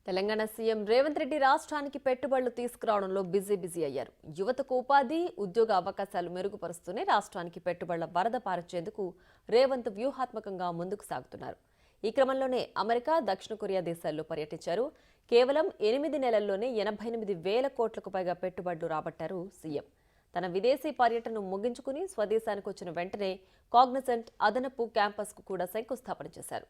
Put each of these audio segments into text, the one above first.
Telangana CM Revanth Reddy రాష్ట్రానికి పెట్టుబడులు తీసుకురావడంలో బిజీ అయ్యారు. యువతకు ఉపాధి, ఉద్యోగ అవకాశాలు మెరుగుపరుస్తూనే రాష్ట్రానికి పెట్టుబడుల వరద పారించేందుకు రేవంత్ వ్యూహాత్మకంగా ముందుకు సాగుతున్నారు. ఈ క్రమంలోనే అమెరికా, దక్షిణ కొరియా దేశాల్లో పర్యటించారు. కేవలం 8 నెలల్లోనే 88,000 కోట్లకు పైగా పెట్టుబడులు రాబట్టారు సీఎం. తన విదేశీ పర్యటనను ముగించుకుని స్వదేశానికి వచ్చిన వెంటనే కాగ్నిజెంట్ అదనపు క్యాంపస్కు కూడా శంకుస్థాపన చేశారు.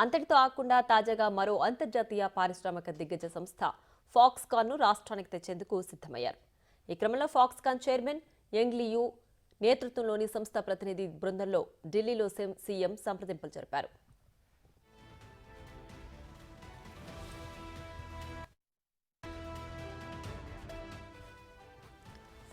అంతటితో ఆకుండా తాజాగా మరో అంతర్జాతీయ పారిశ్రామిక దిగ్గజ సంస్థ ఫాక్స్కాన్ను రాష్ట్రానికి తెచ్చేందుకు సిద్ధమయ్యారు. ఈ క్రమంలో ఫాక్స్కాన్ చైర్మన్ యంగ్ లియూ నేతృత్వంలోని సంస్థ ప్రతినిధి బృందంలో ఢిల్లీలో సీఎం సంప్రదింపులు జరిపారు.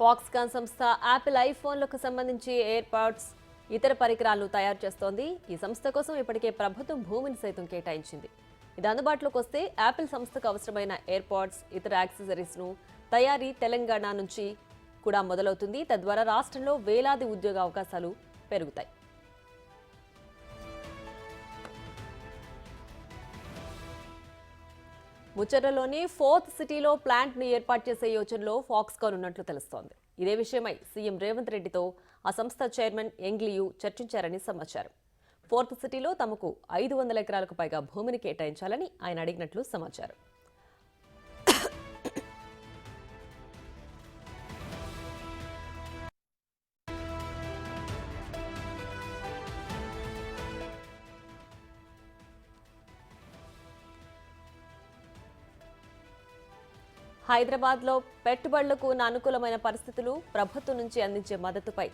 ఫాక్స్కాన్ సంస్థ యాపిల్ ఐఫోన్లకు సంబంధించి ఎయిర్పాడ్స్, ఇతర పరికరాలను తయారు చేస్తోంది. ఈ సంస్థ కోసం ఇప్పటికే ప్రభుత్వం భూమిని సైతం కేటాయించింది. ఇది అందుబాటులోకి వస్తే యాపిల్ సంస్థకు అవసరమైన ఎయిర్పాడ్స్, ఇతర యాక్సెసరీస్ను తయారీ తెలంగాణ నుంచి కూడా మొదలవుతుంది. తద్వారా రాష్ట్రంలో వేలాది ఉద్యోగ అవకాశాలు పెరుగుతాయి. ముచ్చర్లలోని 4th సిటీలో ప్లాంట్ను ఏర్పాటు చేసే యోచనలో ఫాక్స్కాన్ ఉన్నట్లు తెలుస్తోంది. ఇదే విషయమై సీఎం రేవంత్ రెడ్డితో ఆ సంస్థ చైర్మన్ యంగ్ లియూ చర్చించారని సమాచారం. 4th సిటీలో తమకు 500 ఎకరాలకు పైగా భూమిని కేటాయించాలని ఆయన అడిగినట్లు సమాచారం. హైదరాబాద్లో పెట్టుబడులకు అనుకూలమైన పరిస్థితులు, ప్రభుత్వం నుంచి అందించే మద్దతుపై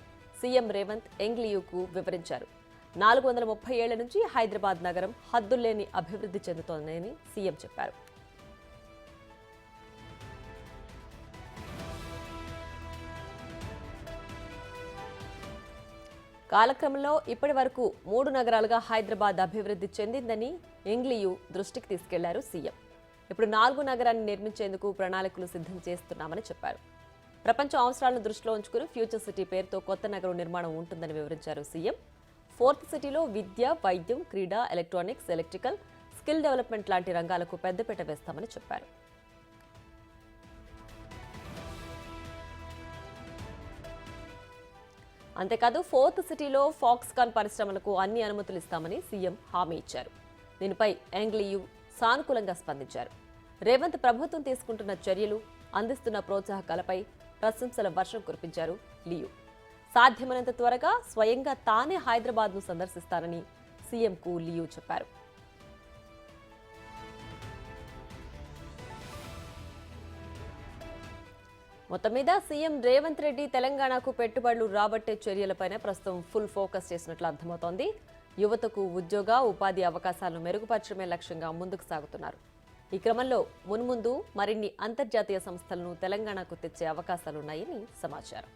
సీఎం రేవంత్ యంగ్ లియూకు వివరించారు. 430 ఏళ్ల నుంచి హైదరాబాద్ నగరం హద్దుల్లేని అభివృద్ధి చెందుతోందని సీఎం చెప్పారు. కాలక్రమంలో ఇప్పటి వరకు 3 నగరాలుగా హైదరాబాద్ అభివృద్ధి చెందిందని యంగ్ లియూ దృష్టికి తీసుకెళ్లారు సీఎం. ఇప్పుడు 4 నగరాన్ని నిర్మించేందుకు ప్రణాళికలు సిద్ధం చేస్తున్నామని చెప్పారు. ప్రపంచ అవసరాలను దృష్టిలో ఉంచుకుని ఫ్యూచర్ సిటీ పేరుతో కొత్త నగరం నిర్మాణం ఉంటుందని వివరించారు సీఎం. 4th సిటీలో విద్య, వైద్యం, క్రీడా, ఎలక్ట్రానిక్స్, ఎలక్ట్రికల్, స్కిల్ డెవలప్మెంట్ లాంటి రంగాలకు పెద్దపీట వేస్తామని చెప్పారు. అంతేకాదు 4th సిటీలో ఫాక్స్కాన్ పరిశ్రమలకు అన్ని అనుమతులు ఇస్తామని సీఎం హామీ ఇచ్చారు. దీనిపై యంగ్ లియూ సానుకూలంగా స్పందించారు. రేవంత్ ప్రభుత్వం తీసుకుంటున్న చర్యలు, అందిస్తున్న ప్రోత్సాహకాలపై ప్రశంసల వర్షం కురిపించారు లియూ. సాధ్యమైనంత త్వరగా స్వయంగా తానే హైదరాబాద్ను సందర్శిస్తారని సీఎంకు లియూ చెప్పారు. మొత్తం మీద సీఎం రేవంత్ రెడ్డి తెలంగాణకు పెట్టుబడులు రాబట్టే చర్యలపైన ప్రస్తుతం ఫుల్ ఫోకస్ చేసినట్లు అర్థమవుతోంది. యువతకు ఉద్యోగ, ఉపాధి అవకాశాలను మెరుగుపరచడమే లక్ష్యంగా ముందుకు సాగుతున్నారు. ఈ క్రమంలో మున్ముందు మరిన్ని అంతర్జాతీయ సంస్థలను తెలంగాణకు తెచ్చే అవకాశాలున్నాయని సమాచారం.